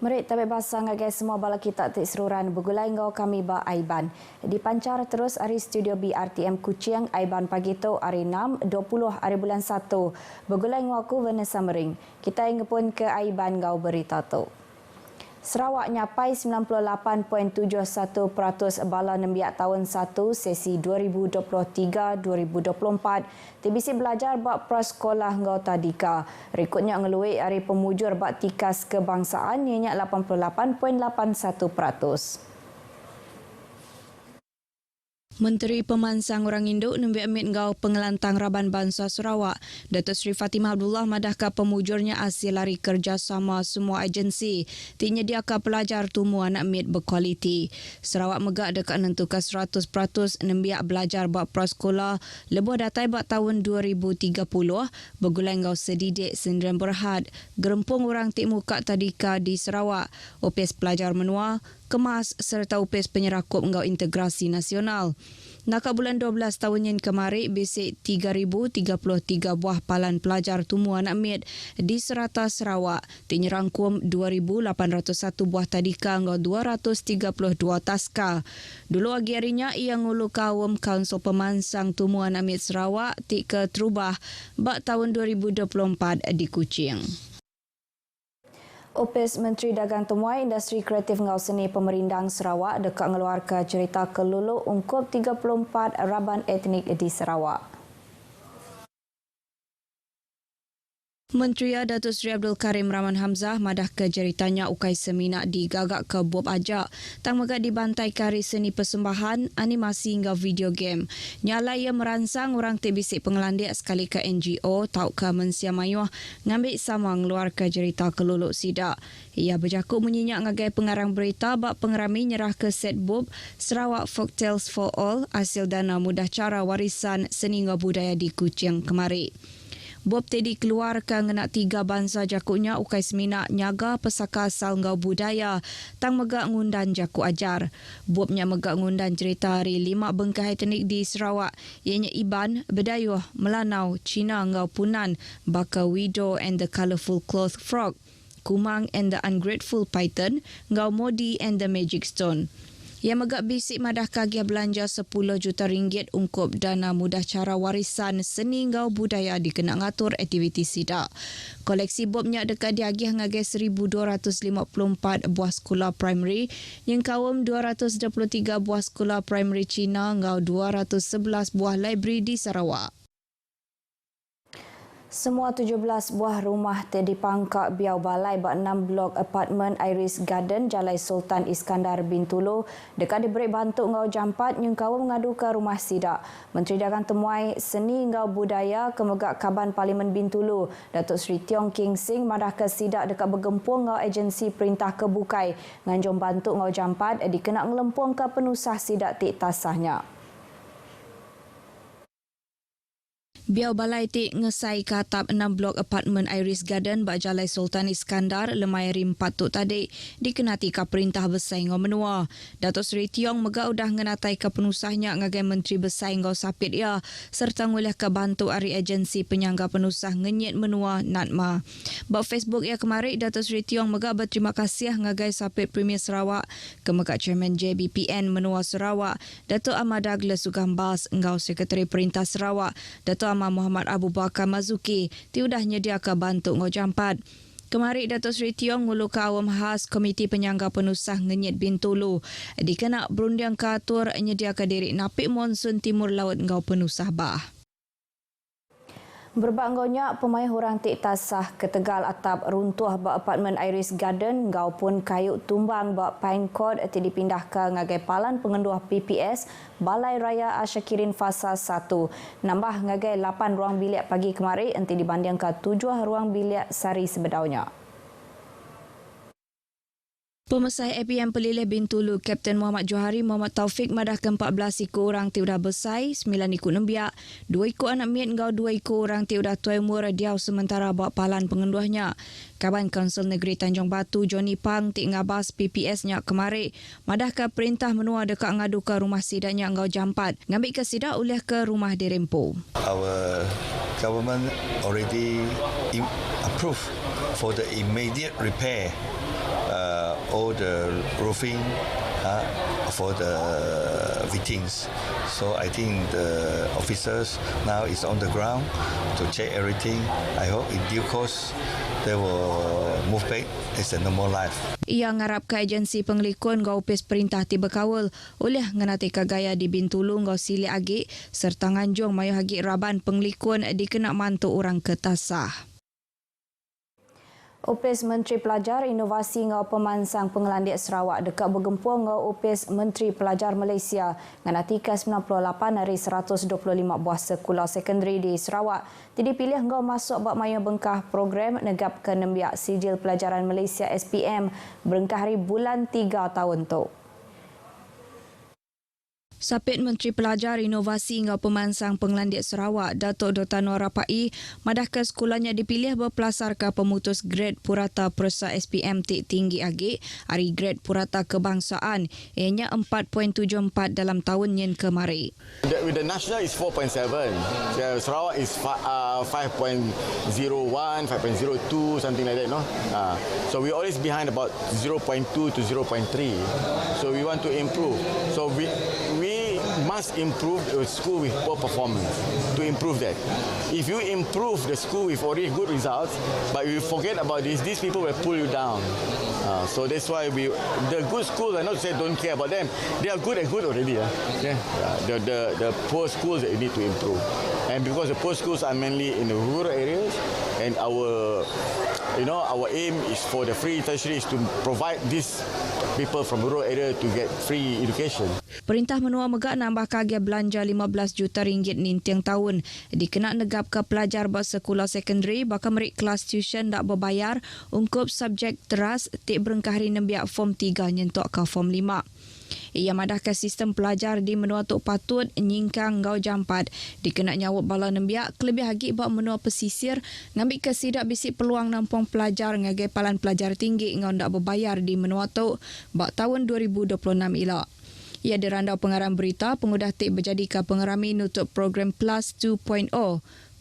Merit tabik basah ngagai semua bala kita tik seruran bergulai ngau kami ba Aiban. Dipancar terus ari studio BRTM Kuching Aiban pagi tu hari 6 20 hari bulan 1. Bergulai ngau aku Vanessa Mering. Kita ingin pun ke Aiban ngau berita tu. Sarawak nyapai 98.71% bala nembiak tahun 1 sesi 2023-2024 TBC belajar bak prasekolah ngau tadika. Rekodnya ngeluik hari pemujur bak tikas kebangsaan ianya 88.81%. Menteri Pemansang Orang Induk nembiak amit ngau pengelantang Raban Bangsa Sarawak, Datuk Seri Fatimah Abdullah madahkan pemujurnya hasil lari kerjasama semua agensi dinyediakan pelajar tumu anak mit berkualiti. Sarawak megak dekat nentukan 100% nembiak belajar bak prasekolah lebuh datai bak tahun 2030 bergulai ngau sedidik Sendirian Berhad, gerempung orang tik muka tadika di Sarawak, OPS pelajar menua, kemas serta UPS penyerakup ngau integrasi nasional. Nakak bulan 12 tahun yang kemarin, bisik 3,033 buah palan pelajar tumu anak mit di serata Sarawak. Dinyerangkum 2,801 buah tadika ngau 232 taska. Dulu agi harinya, ia ngulu kawum Kaunsil Pemansang Tumu Anak Mit Sarawak tik ke terubah bak tahun 2024 di Kuching. OPS Menteri Dagang Temuai Industri Kreatif Ngau Seni Pemerindang Sarawak dekat mengeluarkan cerita kelulu ungkup 34 Raban etnik di Sarawak. Menteri Datuk Seri Abdul Karim Rahman Hamzah madah ke ceritanya ukai seminak di gagak ke Bob Ajak tang megak dibantai kari seni persembahan, animasi hingga video game. Nyala ia meransang orang TBC pengelandik sekali ke NGO tau ke Mensia Mayuh ngambil sama ngeluar ke cerita keluluk sidak. Ia berjakuk menyenyak ngagai pengarang berita bak pengerami nyerah ke set Bob Sarawak Folktales for All hasil dana mudah cara warisan seni ngau budaya di Kuching kemari. Bob tadi keluarkan ngenak 3 bangsa jakuknya ukai seminak nyaga pesaka asal ngau budaya tang megak ngundan jakuk ajar. Bobnya megak ngundan cerita hari 5 bengkah etnik di Sarawak ianya Iban, Bedayuh, Melanau, Cina ngau Punan, Baka Widow and the Colourful Cloth Frog, Kumang and the Ungrateful Python, ngau Modi and the Magic Stone. Yang megak bisik madah kagiah belanja 10 juta ringgit ungkup dana mudah cara warisan seni ngau budaya dikena ngatur aktiviti sidak. Koleksi Bobnya dekat diagih ngagai 1,254 buah sekolah primary yang kawum 223 buah sekolah primary Cina ngau 211 buah library di Sarawak. Semua 17 buah rumah dipangkak biau balai bak 6 blok apartmen Iris Garden Jalai Sultan Iskandar Bintulu dekat diberi bantu ngau jampat yang kawum mengadu ke rumah sidak. Menteri Dagang Temuai Seni ngau Budaya Kemegak Kaban Parlimen Bintulu Datuk Seri Tiong King Sing madah ke sidak dekat bergempung ngau agensi perintah kebukai nganjung bantu ngau jampat dikena ngelempung ke penusah sidak tik tasahnya. Biau balai tik ngesai ke atap 6 blok apartmen Iris Garden bak Jalai Sultan Iskandar lemai rim patuk tadi dikenati ke perintah besar ngau menua. Datuk Seri Tiong megak udah ngenatai ke penusahnya ngagai menteri besar ngau sapit ia serta ngulih ke bantu ari agensi penyangga penusah ngenyit menua Natma. Bak Facebook ia kemarin Datuk Seri Tiong megak berterima kasih ngagai sapit Premier Sarawak ke megak Chairman JBPN menua Sarawak Datuk Ahmad Douglas Sugambas ngau Sekretari Perintah Sarawak Datuk Muhammad Abu Bakar Mazuki tiudah nyediakan bantu ngau jampat. Kemari Datuk Seri Tiong ngulu kawam khas Komiti Penyangga Penusah Ngenyit Bintulu dikena berundiang katur nyediakan diri napik monsun timur laut ngau penusah bah. Berbanggonya pemain orang tik tasah ke Tegal atap runtuh bak apartmen Iris Garden ngau pun kayu tumbang bak Pine Court dipindah ke ngagai palan pengenduh PPS Balai Raya Asyakirin Fasa 1. Nambah ngagai 8 ruang bilik pagi kemarin enti dibanding ke 7 ruang bilik sari sebedaunya. Pemesai APM Pelilih Bintulu Kapten Muhammad Johari Muhammad Taufik madahkan 14 ekor orang tiudah besai, 9 ekor nembiak, 2 ekor anak mit ngau 2 ekor orang tiudah tuai umur diau sementara bawa palan pengenduahnya. Kaban Kaunsil Negeri Tanjung Batu Johnny Pang tik ngabas PPS-nya kemari madahkan perintah menua dekat ngadu ke rumah sidaknya ngau jampat ngambil ke sidak oleh ke rumah dirempo. Our government already approved for the immediate repair all the roofing for the victims. So I think the officers now is on the ground to check everything. I hope in due course they will move back as a normal life. Ia ngarap ke agensi pengelikun ngau upis perintah tiba kawal oleh nganati kagaya di Bintulu ngau sili agi serta nganjung mayu hagi raban pengelikun dikena mantu orang ketasah. Upis Menteri Pelajar Inovasi ngau pemansang pengelandik Sarawak dekat bergempur ngau Upis Menteri Pelajar Malaysia nganati ke 98 dari 125 buah sekolah sekondari di Sarawak dipilih ngau masuk bak mayu bengkah program negap ke nembiak sijil pelajaran Malaysia SPM berengkah hari bulan 3 tahun tu. Sapit Menteri Pelajar Inovasi ngau pemansang pengelandik Sarawak Datuk Dr. Nur Rapai madah ke sekolahnya dipilih berpelasar ke pemutus grade purata Persa SPM tinggi agi hari grade purata kebangsaan ianya 4.74 dalam tahun yang kemari. With the national is 4.7. Sarawak is 5.01, 5.02, something like that, no? So we always behind about 0.2 to 0.3. So we want to improve. So we must improve the school with poor performance to improve that. If you improve the school with already good results, but you forget about this, these people will pull you down. So that's why the good schools, I not say don't care about them. They are good and good already. The poor schools that you need to improve. And because the poor schools are mainly in the rural areas, and our aim is for the free tertiary is to provide these people from rural area to get free education. Perintah menua megak nambah kagia belanja 15 juta ringgit nintiang tahun dikena negap ke pelajar bersekolah sekondari bakal merik kelas tuition tak berbayar ungkup subjek teras tik berengkah hari nembiak form 3 nyentuk ke form 5. Ia madah ke sistem pelajar di menua Tok Patut nyingkang ngau jampat dikena nyawut bala nembiak kelebih hagi bak menua pesisir ngambil ke sidak bisik peluang nampung pelajar ngagai palan pelajar tinggi ngau ndak berbayar di menua Tok bak tahun 2026 ilak. Ia dirandau pengarang berita pengudah tik berjadi ke pengerami nutup program Plus 2.0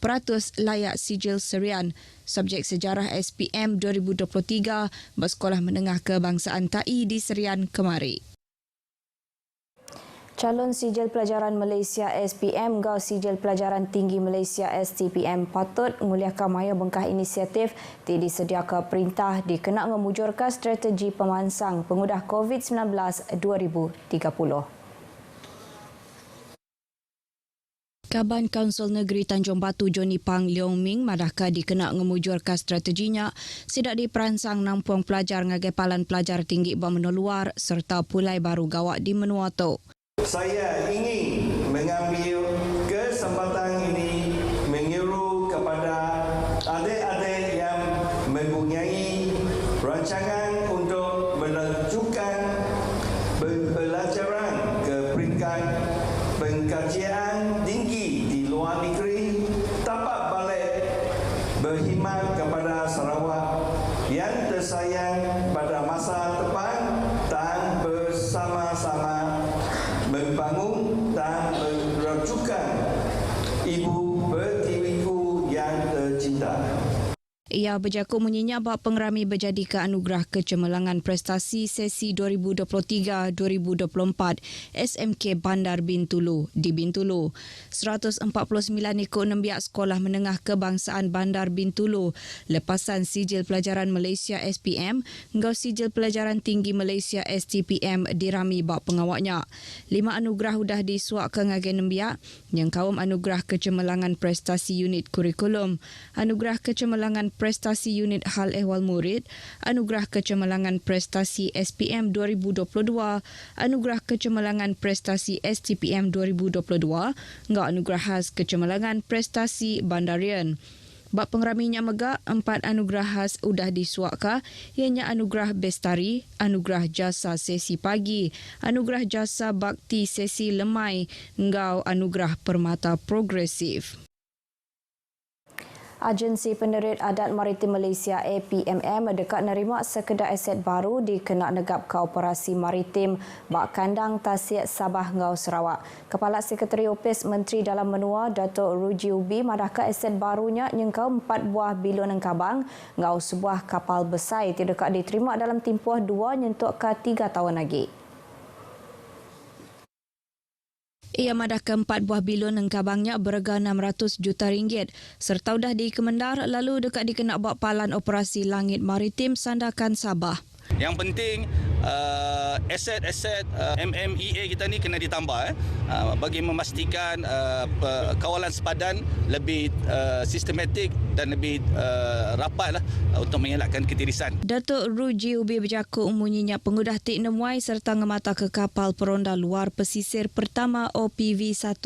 peratus layak sijil serian subjek sejarah SPM 2023 bersekolah menengah kebangsaan TAI di Serian kemari. Calon Sijil Pelajaran Malaysia SPM ngau Sijil Pelajaran Tinggi Malaysia STPM patut nguliahkan maya bengkah inisiatif disediakan perintah dikena ngemujurkan strategi pemansang pengudah COVID-19 2030. Kaban Kaunsil Negeri Tanjung Batu Joni Pang Leong Ming madahkah dikena ngemujurkan strateginya sidak diperansang nampung pelajar ngagai palan pelajar tinggi bermenua luar serta pulai baru gawak di menua tu. Saya ingin mengambil kesempatan ini menyeru kepada adik-adik yang mempunyai rancangan untuk melanjutkan pembelajaran ke peringkat pengkajian tinggi di luar negeri dapat balik berkhidmat kepada Sarawak yang tersayang pada masa depan dan bersama-sama membangun dan merajukan ibu pertiwiku yang tercinta. Ia berjakut menyinyap bak pengerami berjadi ke anugerah kecemerlangan prestasi sesi 2023-2024 SMK Bandar Bintulu di Bintulu. 149 ekor nembiak sekolah menengah kebangsaan Bandar Bintulu lepasan Sijil Pelajaran Malaysia SPM ngau Sijil Pelajaran Tinggi Malaysia STPM dirami bak pengawaknya. 5 anugerah sudah disuak ke ngagai nembiak yang kaum anugerah kecemerlangan prestasi unit kurikulum, anugerah kecemerlangan prestasi unit hal ehwal murid, anugerah kecemerlangan prestasi SPM 2022, anugerah kecemerlangan prestasi STPM 2022, ngau anugerah khas kecemerlangan prestasi bandarian. Bak pengeraminya megak, 4 anugerah khas udah disuakkan, ianya anugerah Bestari, anugerah jasa sesi pagi, anugerah jasa bakti sesi lemai, ngau anugerah permata progresif. Agensi Penerit Adat Maritim Malaysia APMM dekat nerima sekedar aset baru dikenak negap ke operasi maritim Bak Kandang Tasik Sabah Ngau Sarawak. Kepala Sekretari Opis Menteri Dalam Menua Datuk Ruji Ubi madahkan aset barunya nyengkau 4 buah bilon engkabang ngau sebuah kapal besar tidak diterima dalam tempoh 2 nyentuk ke 3 tahun lagi. Ia madahkan 4 buah bilon engkabangnya berharga RM600 juta serta sudah dikemendar lalu dekat dikenak buat palan operasi langit maritim Sandakan Sabah. Yang penting aset-aset MMEA kita ni kena ditambah bagi memastikan kawalan sepadan lebih sistematik dan lebih rapatlah untuk mengelakkan ketirisan. Datuk Ruji Ubi bercakap umunyinya pengudah Tik Nemuai serta ngemata ke kapal peronda luar pesisir pertama OPV-1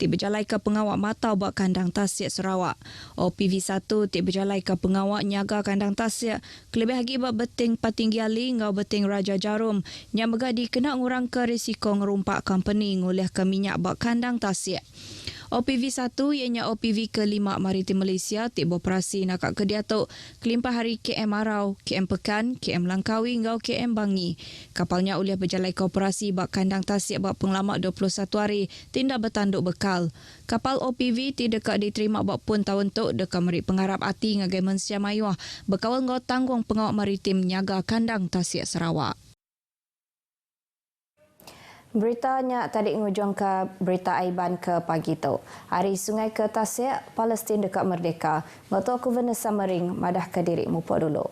Tik berjalai ke pengawak matau buat kandang Tasik Sarawak. OPV-1 Tik berjalai ke pengawak nyaga kandang Tasik kelebih lagi buat beting Patinggi Ali ngau beting Raja Jarum yang bergadi kena ngurang ke risiko ngerumpak company ngulih ke minyak buat kandang Tasik. OPV-1 ianya OPV ke-5 Maritim Malaysia tik beroperasi nakak ke Diatuk kelimpah hari KM Arau, KM Pekan, KM Langkawi ngau KM Bangi. Kapalnya ulih berjalai ke operasi bak kandang Tasik bak penglamak 21 hari tindak bertanduk bekal. Kapal OPV tidak diterima bak pun tahun tok dekat meri pengharap hati ngagai Mensia Mayuah berkawal ngau tanggung pengawak maritim nyaga kandang Tasik Sarawak. Beritanya tadi ngujung ke berita Aiban ke pagi tu. Hari Sungai ke Tasik, Palestin dekat merdeka. Ngoto Gubernur Samaring madah ke diri mupok dulu.